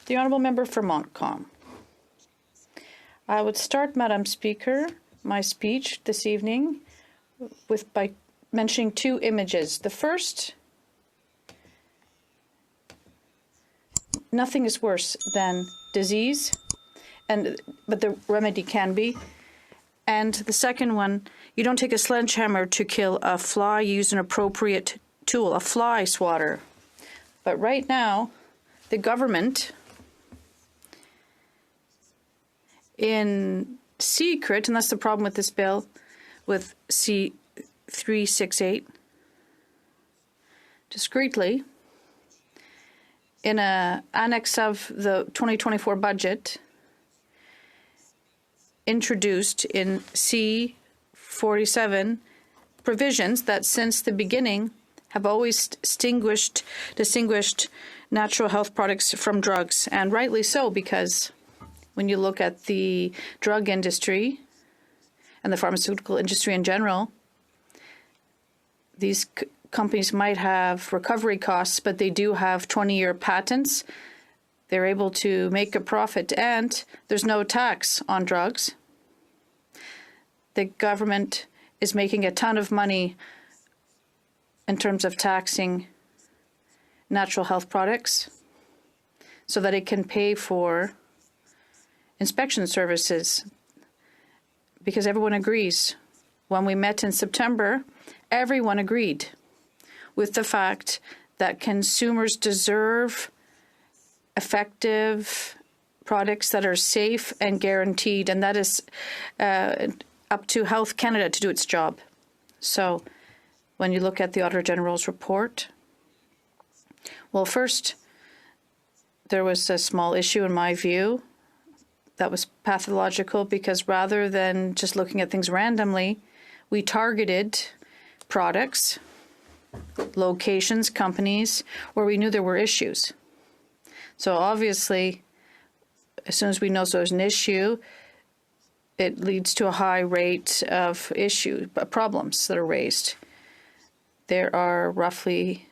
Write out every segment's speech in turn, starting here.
The Honourable Member for Montcalm. I would start, Madam Speaker, my speech this evening by mentioning two images. The first, nothing is worse than disease, but the remedy can be. And the second one, you don't take a sledgehammer to kill a fly, you use an appropriate tool, a fly swatter. But right now, the government, in secret, and that's the problem with this bill, with C-368, discreetly, in an annex of the 2024 budget, introduced in C-47 provisions that since the beginning have always distinguished natural health products from drugs, and rightly so, because when you look at the drug industry and the pharmaceutical industry in general, these companies might have recovery costs, but they do have 20-year patents. They're able to make a profit, and there's no tax on drugs. The government is making a ton of money in terms of taxing natural health products so that it can pay for inspection services, because everyone agrees. When we met in September, everyone agreed with the fact that consumers deserve effective products that are safe and guaranteed, and that is up to Health Canada to do its job. So when you look at the Auditor General's report, well, first, there was a small issue in my view that was pathological, because rather than just looking at things randomly, we targeted products, locations, companies where we knew there were issues. So obviously, as soon as we know there's an issue, it leads to a high rate of problems that are raised. There are roughly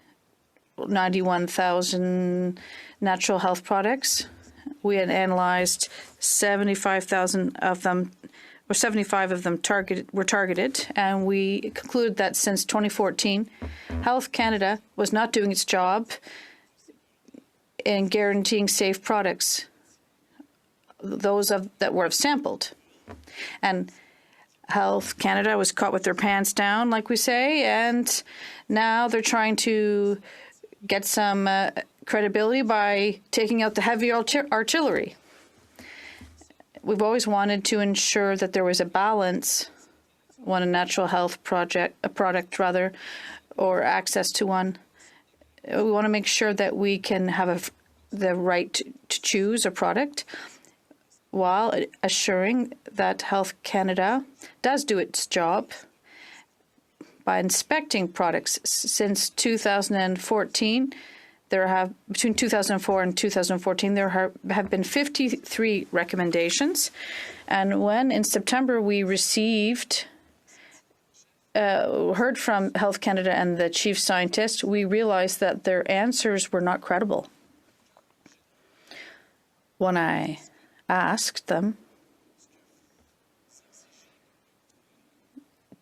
91,000 natural health products. We had analyzed 75,000 of them, or 75 of them were targeted, and we concluded that since 2014, Health Canada was not doing its job in guaranteeing safe products, those that were sampled. And Health Canada was caught with their pants down, like we say, and now they're trying to get some credibility by taking out the heavy artillery. We've always wanted to ensure that there was a balance when a natural health product, or access to one. We want to make sure that we can have the right to choose a product while assuring that Health Canada does do its job by inspecting products. Since 2014, between 2004 and 2014, there have been 53 recommendations. And when in September we heard from Health Canada and the chief scientist, we realized that their answers were not credible. When I asked them,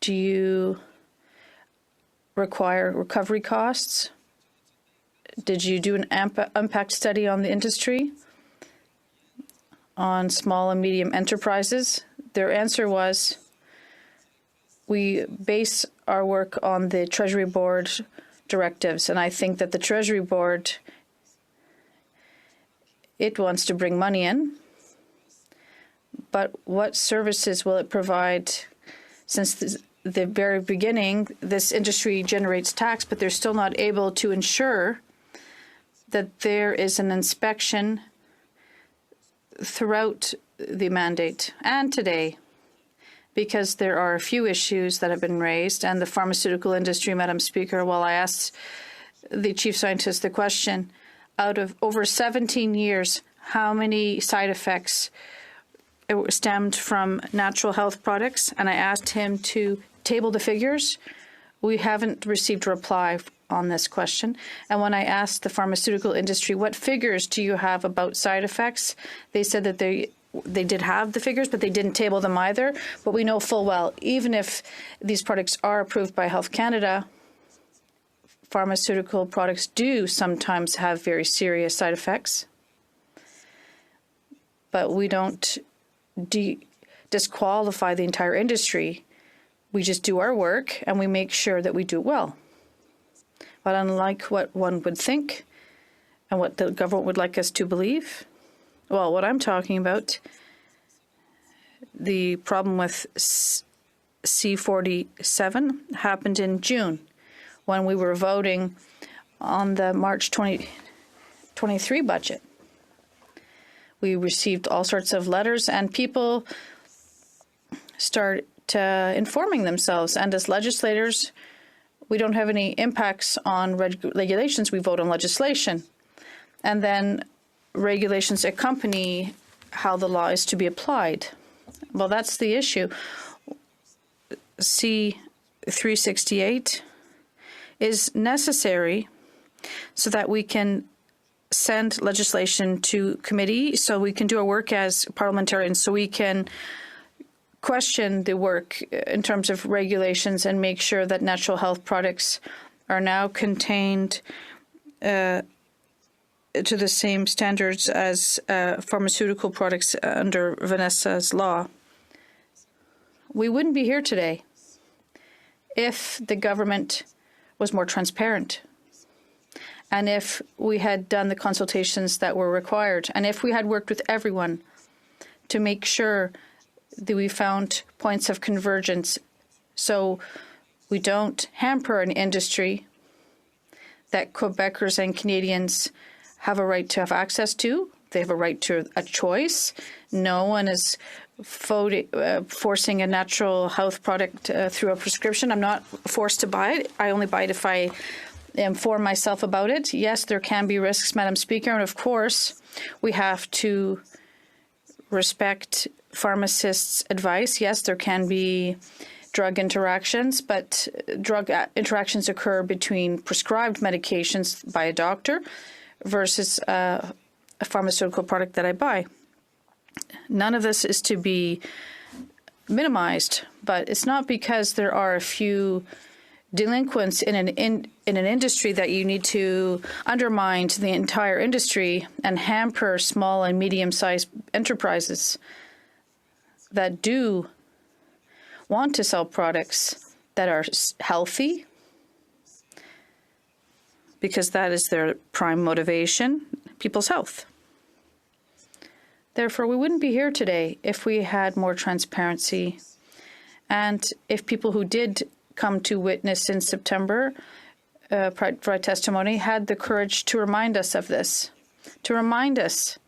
do you require recovery costs? Did you do an impact study on the industry, on small and medium enterprises? Their answer was, we base our work on the Treasury Board directives, and I think that the Treasury Board, it wants to bring money in, but what services will it provide? Since the very beginning, this industry generates tax, but they're still not able to ensure that there is an inspection throughout the mandate and today, because there are a few issues that have been raised. And the pharmaceutical industry, Madam Speaker, while I asked the chief scientist the question, out of over 17 years, how many side effects stemmed from natural health products? And I asked him to table the figures. We haven't received a reply on this question. And when I asked the pharmaceutical industry, what figures do you have about side effects? They said that they did have the figures, but they didn't table them either. But we know full well, even if these products are approved by Health Canada, pharmaceutical products do sometimes have very serious side effects. But we don't disqualify the entire industry. We just do our work and we make sure that we do it well. But unlike what one would think and what the government would like us to believe, well, what I'm talking about, the problem with C-47 happened in June when we were voting on the March 2023 budget. We received all sorts of letters and people start informing themselves. And as legislators, we don't have any impacts on regulations. We vote on legislation. And then regulations accompany how the law is to be applied. Well, that's the issue. C-368 is necessary so that we can send legislation to committee, so we can do our work as parliamentarians, so we can question the work in terms of regulations and make sure that natural health products are now contained to the same standards as pharmaceutical products under Vanessa's law. We wouldn't be here today if the government was more transparent, and if we had done the consultations that were required, and if we had worked with everyone to make sure that we found points of convergence so we don't hamper an industry that Quebecers and Canadians have a right to have access to. They have a right to a choice. No one is forcing a natural health product through a prescription. I'm not forced to buy it. I only buy it if I inform myself about it. Yes, there can be risks, Madam Speaker, and of course, we have to respect pharmacists' advice. Yes, there can be drug interactions, but drug interactions occur between prescribed medications by a doctor versus a pharmaceutical product that I buy. None of this is to be minimized, but it's not because there are a few delinquents in an industry that you need to undermine the entire industry and hamper small and medium-sized enterprises that do want to sell products that are healthy, because that is their prime motivation, people's health. Therefore, we wouldn't be here today if we had more transparency and if people who did come to witness in September, provide testimony, had the courage to remind us of this, to remind us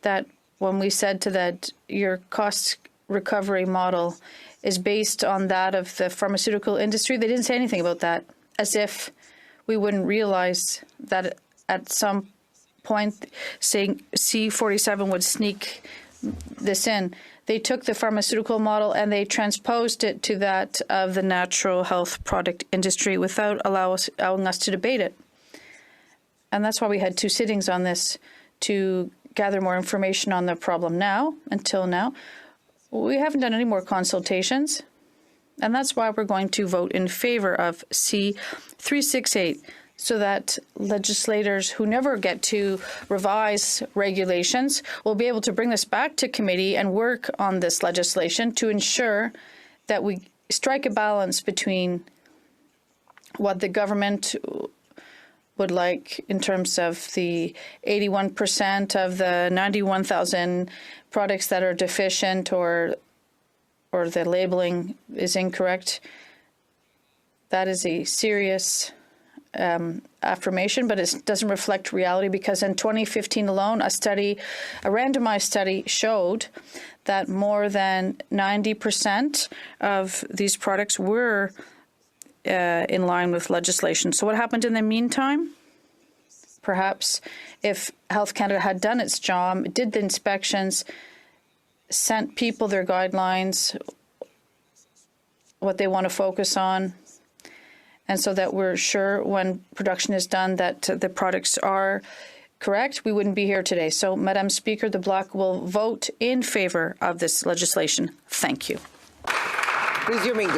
that when we said to that your cost recovery model is based on that of the pharmaceutical industry, they didn't say anything about that, as if we wouldn't realize that at some point saying C-47 would sneak this in. They took the pharmaceutical model and they transposed it to that of the natural health product industry without allowing us to debate it. And that's why we had 2 sittings on this, to gather more information on the problem now. Until now, we haven't done any more consultations. And that's why we're going to vote in favor of C-368, so that legislators who never get to revise regulations will be able to bring this back to committee and work on this legislation to ensure that we strike a balance between what the government would like in terms of the 81% of the 91,000 products that are deficient or the labeling is incorrect. That is a serious affirmation, but it doesn't reflect reality, because in 2015 alone, a randomized study showed that more than 90% of these products were in line with legislation. So what happened in the meantime? Perhaps if Health Canada had done its job, did the inspections, sent people their guidelines, what they want to focus on, and so that we're sure when production is done that the products are correct, we wouldn't be here today. So, Madam Speaker, the Bloc will vote in favor of this legislation. Thank you. Resuming